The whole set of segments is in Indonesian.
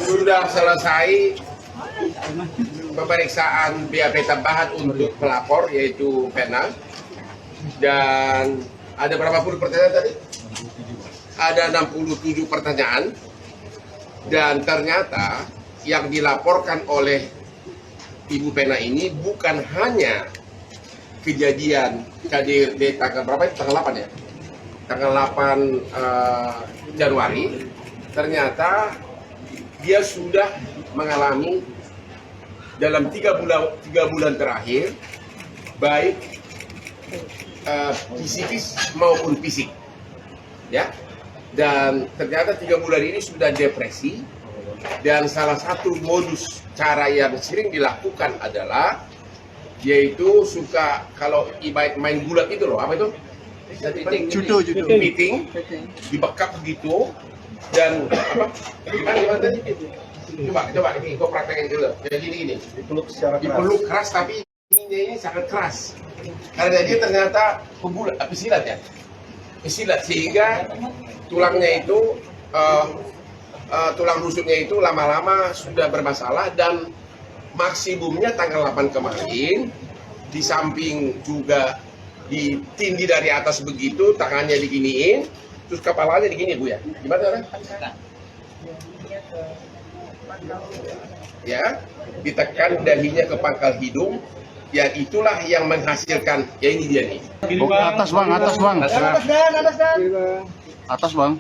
Sudah selesai pemeriksaan BAP tambahan untuk pelapor yaitu Pena, dan ada berapa puluh pertanyaan tadi? Ada 67 pertanyaan, dan ternyata yang dilaporkan oleh Ibu Pena ini bukan hanya kejadian KDRT tanggal berapa? Tanggal 8 ya? Tanggal 8 Januari. Ternyata dia sudah mengalami dalam 3 bulan terakhir baik psikis maupun fisik, ya. Dan ternyata 3 bulan ini sudah depresi, dan salah satu modus cara yang sering dilakukan adalah yaitu suka kalau ibarat main gulat itu loh, apa itu? Judo. Beating, dibekap begitu, dan apa? Gimana tadi? Coba ini kau praktekin dulu. Jadi gini. Dipeluk keras, tapi ininya ini sangat keras. Karena dia ternyata pesilat ya. Pesilat, sehingga tulangnya itu tulang rusuknya itu lama-lama sudah bermasalah, dan maksimumnya tanggal 8 kemarin di samping juga ditindih dari atas begitu, tangannya diginiin, terus kepalanya digini Bu ya. Gimana orang? Ya, ditekan dahinya ke pangkal hidung, yang itulah yang menghasilkan, ya ini dia nih. Atas bang. Atas bang.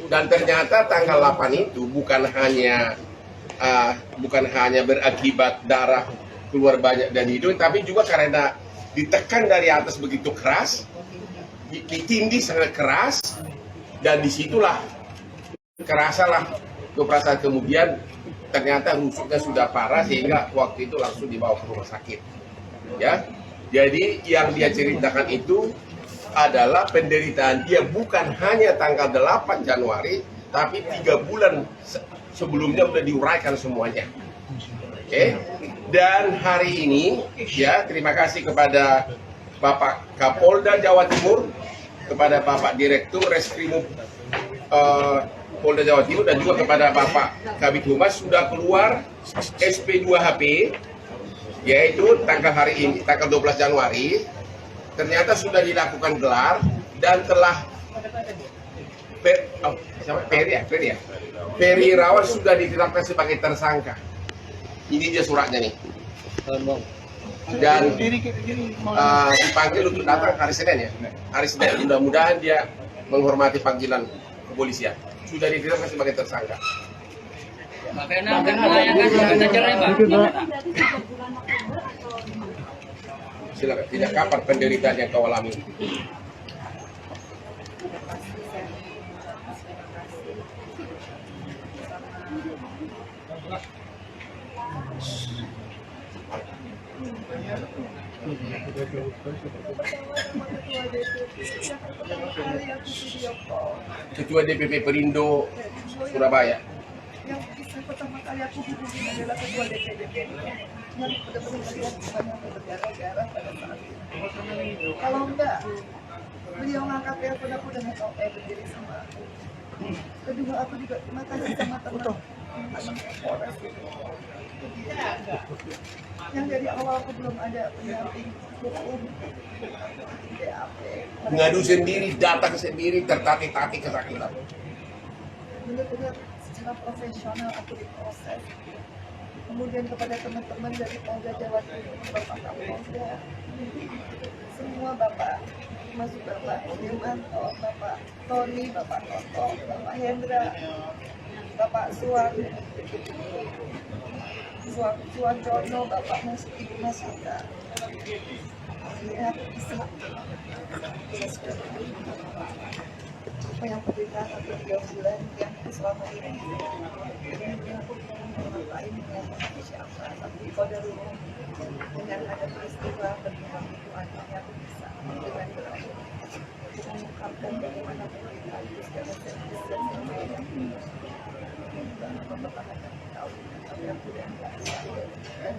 Dan ternyata tanggal 8 itu bukan hanya berakibat darah keluar banyak dari hidung, tapi juga karena ditekan dari atas begitu keras, ditindih sangat keras, dan disitulah kerasalah perasaan. Kemudian ternyata rusuknya sudah parah, sehingga waktu itu langsung dibawa ke rumah sakit, ya. Jadi yang dia ceritakan itu adalah penderitaan dia bukan hanya tanggal 8 Januari, tapi 3 bulan sebelumnya sudah diuraikan semuanya. Oke. Dan hari ini, ya, terima kasih kepada Bapak Kapolda Jawa Timur, kepada Bapak Direktur Reskrimum Polda Jawa Timur, dan juga kepada Bapak Kabid Humas sudah keluar SP2HP, yaitu tanggal hari ini, tanggal 12 Januari, ternyata sudah dilakukan gelar dan telah Ferry Irawan sudah ditetapkan sebagai tersangka. Ini dia suratnya nih. Dan dipanggil untuk datang hari Senin ya. Hari Senin, mudah-mudahan dia menghormati panggilan kepolisian. Sudah ditetapkan sebagai tersangka. Silakan, tidak kapan penderitaan yang kau alami? Ketua DPP Perindo Surabaya. Yang kisah pertama kali aku hubungi adalah ketua DPP yang benar-benar melihat banyak berdarah-darah pada saat itu. Kalau enggak, beliau ngangkat telepon aku dan berdiri sama aku. Kedua, aku juga terima kasih sama teman Polres. Yang dari awal aku belum ada pendamping hukum, BAP. Ngadu sendiri, datang sendiri, tertatih-tatih kesakitan. Benar-benar secara profesional aku diproses. Kemudian kepada teman-teman dari Polda Jawa Timur, Bapak Kapolda, semua Bapak, masuk Bapak Dirmanto, Bapak Tony, Bapak Toto, Bapak Hendra, Bapak Suwancono, Bapak Ibu Masita. Ya, bisa apa yang penderitaan atau 3 bulan yang selama ini aku ngapain dengan siapa, tapi pada rumah dengan ada peristiwa berhubungan itu akhirnya aku bisa dengan berani mengungkapkan bagaimana penderitaan itu secara serius dan berbeda dan mempertahankan tahu tapi aku tidak bisa dan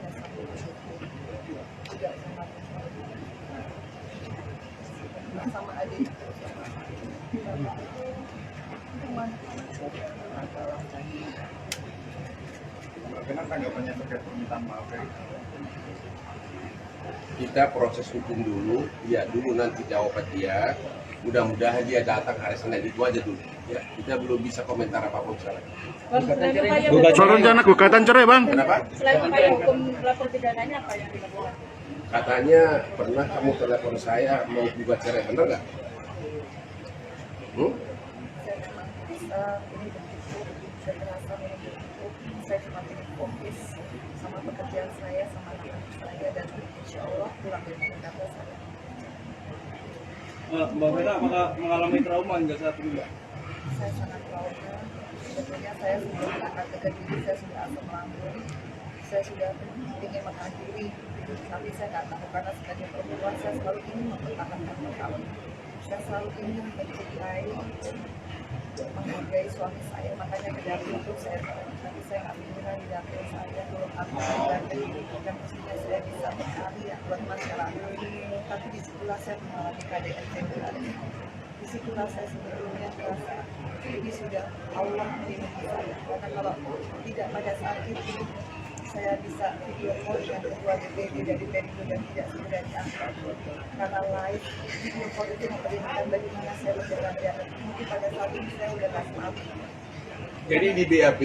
minta maaf ya. Kita proses hukum dulu, lihat dulu nanti jawaban dia. Mudah-mudahan dia datang hari Senin, itu aja dulu. Ya, kita belum bisa komentar apapun sekarang. Soal rencana gugatan cerai, Bang. Kenapa? Selain upaya hukum lapor pidananya apa yang dilakukan? Katanya pernah kamu telepon saya mau gugat cerai, benar nggak? Saya memang bisa ini begitu, saya merasa ini begitu, saya cuma ingin fokus sama pekerjaan saya, sama anak saya, dan insya Allah pulang dengan kata saya. Mbak Vera, apakah mengalami trauma hingga saat ini, Mbak? Saya sangat trauma. Sebetulnya saya sudah mengangkat ke diri, saya sudah asam lambung, saya sudah ingin mengakhiri, tapi saya nggak tahu karena sebagai perempuan saya selalu ingin mempertahankan perkawinan. Saya selalu ingin mencintai, menghargai suami saya, makanya ke dapur itu saya tapi saya nggak mengira di dapur saya belum aku dan kan mestinya saya bisa mencari ya buat masyarakat, tapi disitulah saya mengalami KDRT. Disitulah saya sebetulnya merasa ini sudah Allah melindungi saya, karena kalau tidak pada saat itu saya bisa video call dengan ketua DPD dari Perindo dan tidak segera diangkat karena live video call itu memperlihatkan bagaimana saya berjalan-jalan. Mungkin pada saat ini saya udah nggak mampu. Jadi di BAP,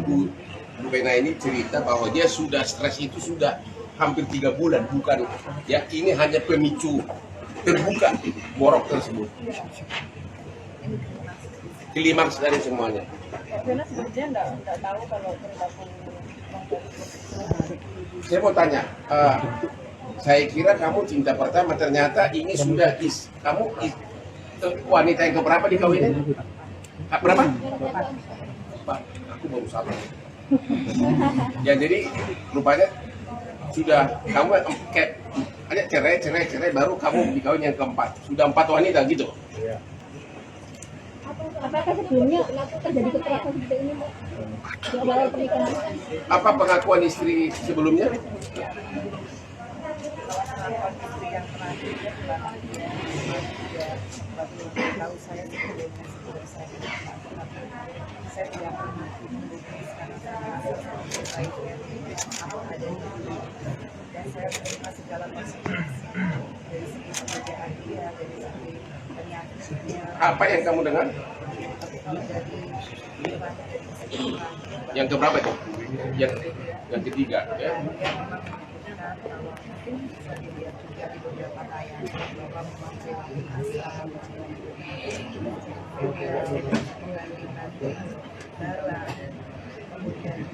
Bu Vena ini cerita bahwa dia sudah stres itu sudah hampir 3 bulan, bukan ya, ini hanya pemicu terbuka borok tersebut. Klimaks dari semuanya. Vena sebenarnya nggak tahu kalau perilaku Saya mau tanya, saya kira kamu cinta pertama, ternyata ini sudah wanita yang keberapa dikawinin? Berapa? Pak, aku baru salah. Ya jadi rupanya sudah kamu kayak ada cerai baru kamu dikawin yang keempat. Sudah 4 wanita gitu. apakah sebelumnya terjadi kekerasan seperti ini, Mbak? Di awal pernikahan? Apa pengakuan istri sebelumnya? Pengakuan istri yang terakhir bahwa dia tahu saya sebelum saya saya tidak pernah menulis karena saya merasa saya apa adanya dan saya menerima segala konsekuensi dari segi pekerjaan dia, dari segi penyakitnya. Apa yang kamu dengar? Tapi kalau dari Yang keberapa itu? Yang ketiga ya. dia memang menunjukkan kalau mungkin bisa dilihat juga di beberapa tayangan bahwa memang memang asal pengalihan darah kemudian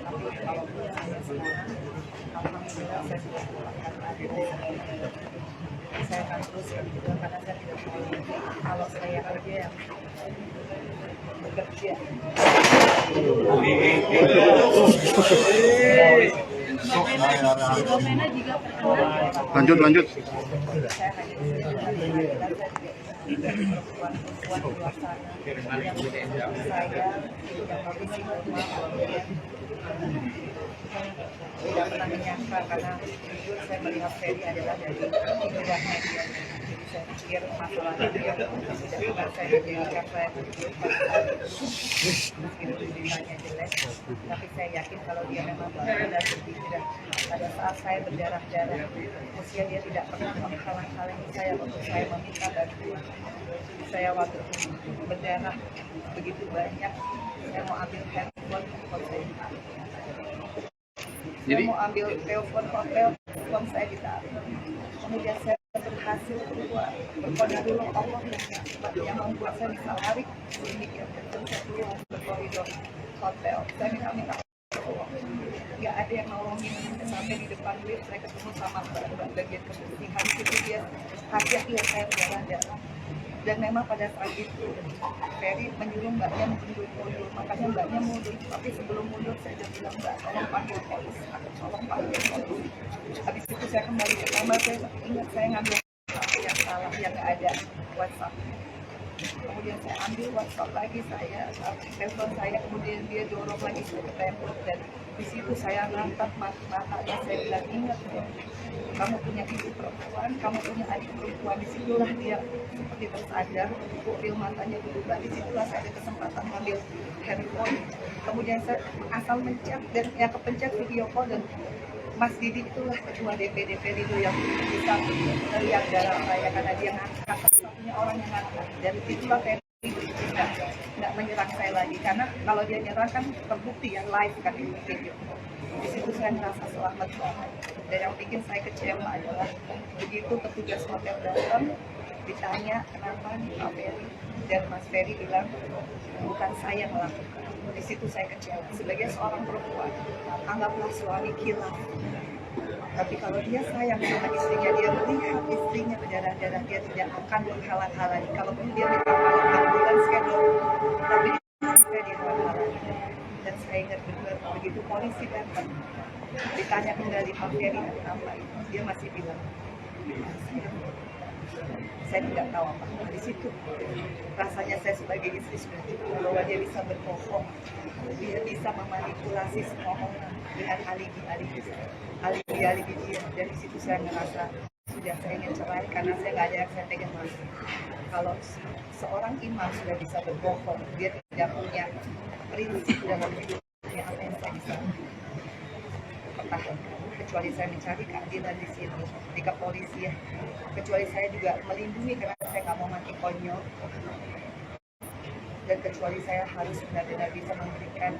tapi kalau saya sekarang alhamdulillah saya sudah melakukan lagi saya akan teruskan juga karena saya tidak mau kalau saya kerja yang bekerja. Lanjut. Saya hanya perempuan-perempuan di luar sana yang saya yang habis tidak pernah menyangka karena jujur saya melihat Ferry adalah dari luar media. Jadi saya pikir masalahnya dia tidak pernah saya jadikan saya berpikir meskipun ditanya jelek, tapi saya yakin kalau dia memang benar sudah pada saat saya berdarah-darah usia dia tidak pernah menghalang-halangi saya untuk saya meminta bantuan. Saya waktu berdarah begitu banyak, saya mau ambil handphone saya ditarik. Saya mau ambil telepon hotel, uang saya ditarik. Kemudian saya berhasil keluar, berkode dulu Allah yang membuat saya bisa lari sedikit kencang, saya keluar ke koridor hotel. Saya minta tolong. Nggak ada yang nolongin sampai di depan lift saya ketemu sama mbak bagian kebersihan itu dia kaget ya saya berjalan-jalan. Dan memang pada saat itu Ferry menyuruh mbaknya mundur, makanya mbaknya mundur. Tapi sebelum mundur saya sudah bilang mbak tolong panggil polisi, tolong panggil polisi. Habis itu saya kembali ke kamar, saya ingat saya ngambil HP yang salah yang nggak ada WhatsApp. Kemudian saya ambil WhatsApp lagi, saya telepon saya, kemudian dia dorong lagi saya ke tembok, dan di situ saya natap matanya, saya bilang, ingat ya, kamu punya ibu perempuan, kamu punya adik perempuan. Disitulah dia seperti tersadar, pupil matanya berubah. Disitulah saya ada kesempatan ngambil handphone, kemudian saya asal mencet dan ya kepencet video call, dan Mas Didi itulah ketua DPD itu yang bisa melihat darah saya karena dia ngangkat, satunya orang yang ngangkat. Dan itulah Ferry nggak menyerang saya lagi, karena kalau dia nyerang kan terbukti ya, live kan di video. Di situ saya merasa selamat banget. Dan yang bikin saya kecewa adalah begitu petugas hotel datang, ditanya kenapa nih Pak Ferry, dan Mas Ferry bilang bukan saya yang melakukan. Di situ saya kecewa. Sebagai seorang perempuan, anggaplah suami kilaf. Tapi kalau dia sayang sama istrinya, dia melihat istrinya berdarah-darah, dia tidak akan menghalang-halangi. Kalaupun dia minta ambulans schedule, tapi dia dihalang-halangi. Dan saya ingat benar, begitu polisi datang, ditanya kembali Pak Ferry apa itu, dia masih bilang, saya tidak tahu apa. Di situ rasanya saya sebagai istri sudah cukup, bahwa dia bisa berbohong, dia bisa memanipulasi semua orang dengan alibi-alibi dia. Dan di situ saya merasa sudah saya ingin cerai karena saya nggak ada yang saya pegang lagi. Kalau seorang imam sudah bisa berbohong, dia tidak punya prinsip dalam hidupnya, apa yang saya bisa pertahankan? Kecuali saya mencari keadilan di sini, di kepolisian. Kecuali saya juga melindungi karena saya nggak mau mati konyol. Dan kecuali saya harus benar-benar bisa memberikan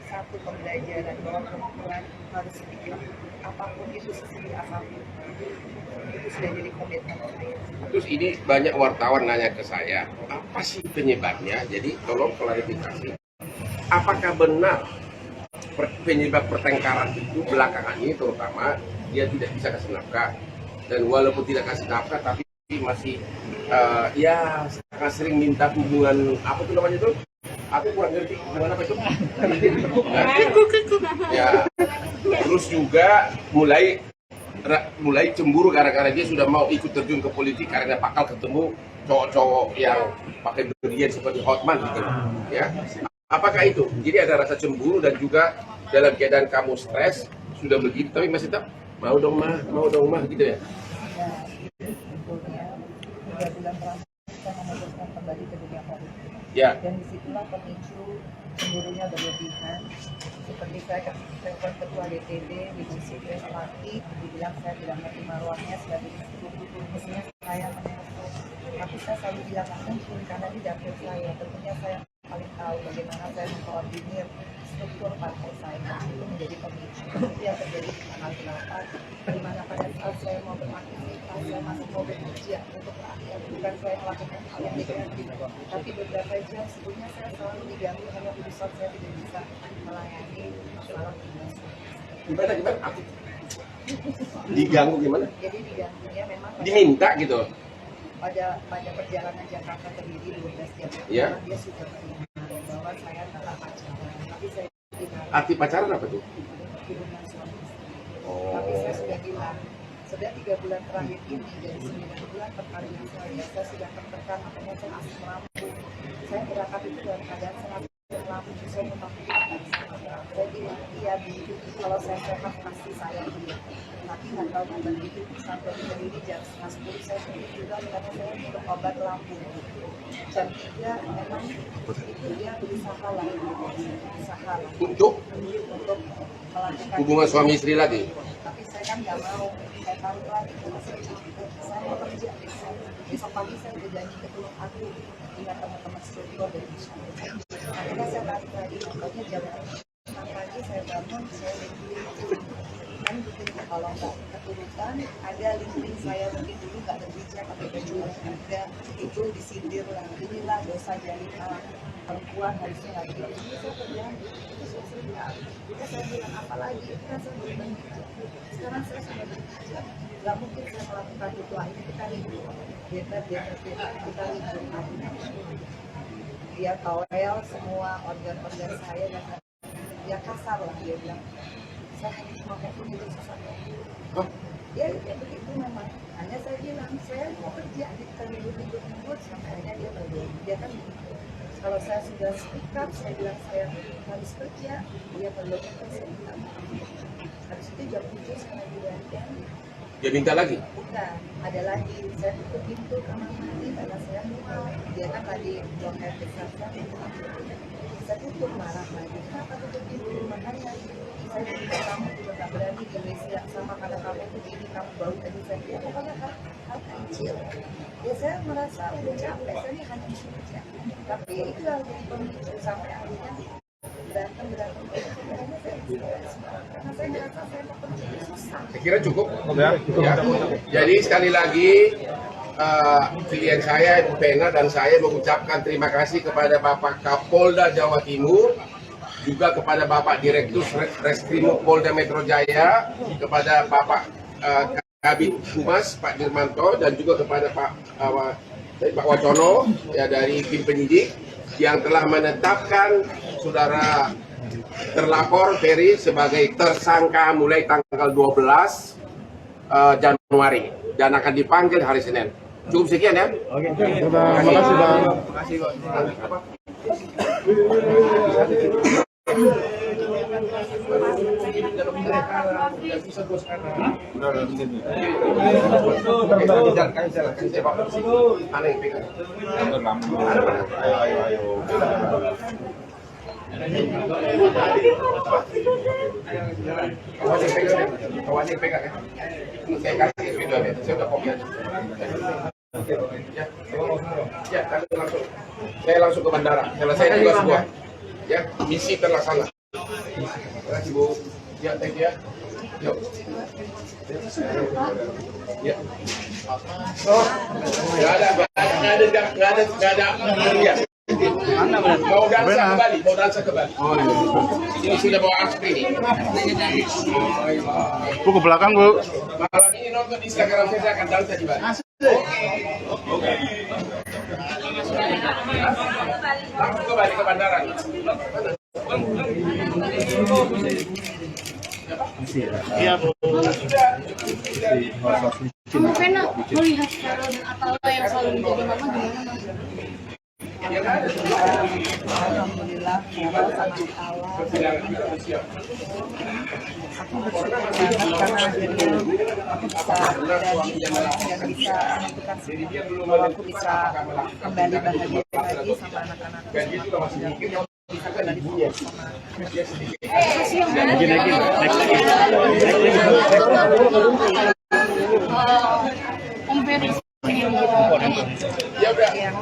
satu pembelajaran bahwa perempuan harus sedikit apapun itu, sesedih apapun. Itu sudah jadi komitmen saya. Terus ini banyak wartawan nanya ke saya, apa sih penyebabnya? Jadi tolong klarifikasi. Apakah benar penyebab pertengkaran itu belakangan ini, terutama dia tidak bisa kasih nafkah, dan walaupun tidak kasih nafkah tapi masih ya sangat sering minta hubungan, apa tuh namanya itu? Aku kurang ngerti gimana apa itu. Ya, terus juga mulai cemburu gara-gara dia sudah mau ikut terjun ke politik karena bakal ketemu cowok-cowok yang pakai berlian seperti Hotman gitu, ya. Apakah itu? Jadi ada rasa cemburu dan juga dalam keadaan kamu stres sudah begitu tapi masih tetap mau dong mah gitu ya? Sebetulnya 3 bulan terakhir saya memutuskan kembali ke dunia politik. Ya. Dan disitulah pemicu cemburunya berlebihan. Seperti saya telepon ketua DPD, Widji Lati, dibilang saya tidak ngerti marwahnya sebagai istri. Mestinya saya menelpon. Tapi saya selalu bilang nggak mungkin karena di dapil saya. Tentunya saya paling tahu bagaimana saya mengkoordinir struktur partai saya. Itu menjadi pemicu. Itu yang terjadi di tanggal 8, di mana pada saat saya mau beraktivitas, saya masih mau bekerja untuk rakyat, bukan saya melakukan hal yang negatif. Tapi beberapa jam sebelumnya saya selalu diganggu hanya urusan saya tidak bisa melayani masalah tugas. Gimana? Aku diganggu gimana? Jadi diganggunya memang Diminta gitu? pada perjalanan Jakarta ke Kediri 12 jam. Ya. Dia sudah mengingatkan bahwa saya telah pacaran, tapi saya tidak Arti pacaran apa tuh? hubungan suami istri. Oh. Tapi saya sudah bilang, sudah 3 bulan terakhir ini dari 9 bulan perkawinan saya sudah tertekan, makanya saya asam lambung. Saya berangkat itu dalam keadaan sangat lambung, saya memakai saya bilang, iya Bu, kalau saya sehat pasti saya hidup. Tapi nggak tahu kapan itu sampai di Kediri jam 9:30 saya pergi juga karena saya minum obat lambung. Jam 3 memang itu dia berusaha lah, Untuk melakukan hubungan suami istri lagi? tapi saya kan nggak mau, saya taruh lagi karena saya mau kerja besok pagi saya udah janji ke Tulung Agung dengan teman-teman struktur dari Islam. Akhirnya saya tarik lagi, makanya jam 6 pagi saya bangun, saya LinkedIn kan bikin kalau nggak keturutan ada LinkedIn saya mungkin dulu nggak berbijak pakai baju ada itu disindir lah, inilah dosa jariah perempuan harusnya lagi ini saya terjadi itu saya bilang apa lagi kan saya belum bekerja sekarang saya sudah bekerja nggak mungkin saya melakukan itu akhirnya kita ribut kita ribut dia kawal semua organ-organ saya dan dia kasar lah, dia bilang saya hanya cuma pengen itu susah. Hah? Ya begitu memang. Hanya saya bilang saya mau kerja di ribut sampai akhirnya dia kan kalau saya sudah speak up, saya bilang saya harus kerja, dia belum saya bilang. Habis itu jam 7 saya bilang Dia minta lagi. bukan, ada lagi saya tutup pintu kamar mandi karena saya mual. Dia kan tadi buang air besar saya tutup marah lagi. Kenapa tutup pintu? Makanya saya bilang kamu juga gak berani di Malaysia sama karena kamu itu gini, kamu bau tadi saya bilang pokoknya hal kecil. Ya saya merasa udah capek, saya ini hanya kerja. Tapi itu yang jadi pemicu sampai akhirnya berantem. Karena saya merasa saya mau kerja susah. Saya kira cukup. Ya. Jadi sekali lagi klien saya, Ibu Pena dan saya mengucapkan terima kasih kepada Bapak Kapolda Jawa Timur, juga kepada Bapak Direktur Reskrimum Polda Metro Jaya, kepada Bapak Kabid Humas Pak Dirmanto, dan juga kepada Pak Wacono ya, dari tim penyidik yang telah menetapkan saudara terlapor Ferry sebagai tersangka mulai tanggal 12 Januari dan akan dipanggil hari Senin. Cukup sekian ya. Oke. Terima kasih Bang. Kawasin pegang ya. Saya kasih video ya. Saya udah kopi aja. Ya, langsung. Saya langsung ke bandara. Selesai tugas semua. Ya, misi terlaksana. Terima kasih Bu. Ya, thank you ya. Yuk. Ya. Oh, nggak ada. Mau dansa kembali. Oh, iya. Ini sudah bawa aspri ini. Bu ke belakang, Bu. Malam ini nonton Instagram saya akan dansa di Bali. Langsung kembali ke bandara. Iya, Bu. Kamu pernah melihat Carol dan Atalanta yang selalu menjadi mama gimana, Mas? Alhamdulillah, Carol sama Allah. Aku bersyukur banget karena akhirnya aku bisa menentukan bahwa aku bisa kembali bahagia lagi sama anak-anak. Bisa kembali sama Om Ferry Ya udah. yang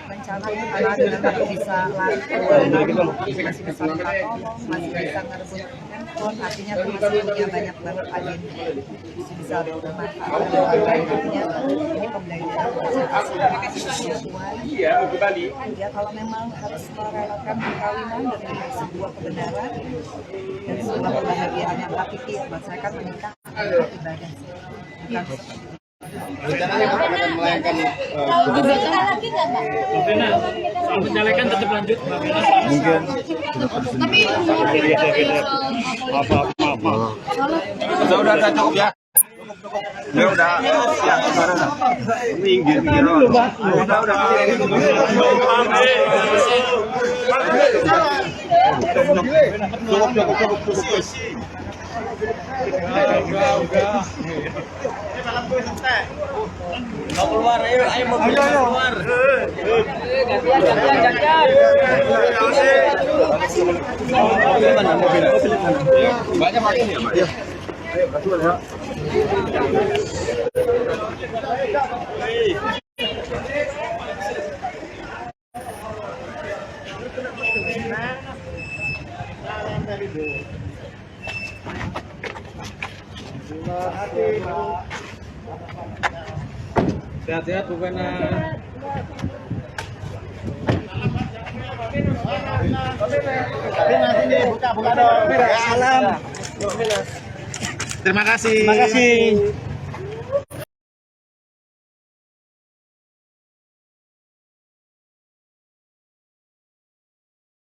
rencana karena dengan aku bisa lari masih bisa minta tolong, masih bisa ngerebut handphone, artinya aku masih punya banyak banget agenda, masih bisa bermanfaat. Artinya ini pembelajaran sesuai. Iya, ke Bali. Ya kalau memang harus merelakan perkawinan demi sebuah kebenaran dan sebuah kebahagiaan yang hakiki, buat saya kan menikah adalah ibadah, bukan Rencananya Bapak akan melayangkan lagi nggak, Pak? Pencalekan tetap lanjut. mungkin Tapi udah cukup ya. Ya udah. Ya, udah. Minggir loh. Cukup. Mau keluar, ayo mau keluar. Banyak makin ya, Pak. Iya. Ayo, kasih ya. Sehat-sehat bukan. Terima kasih.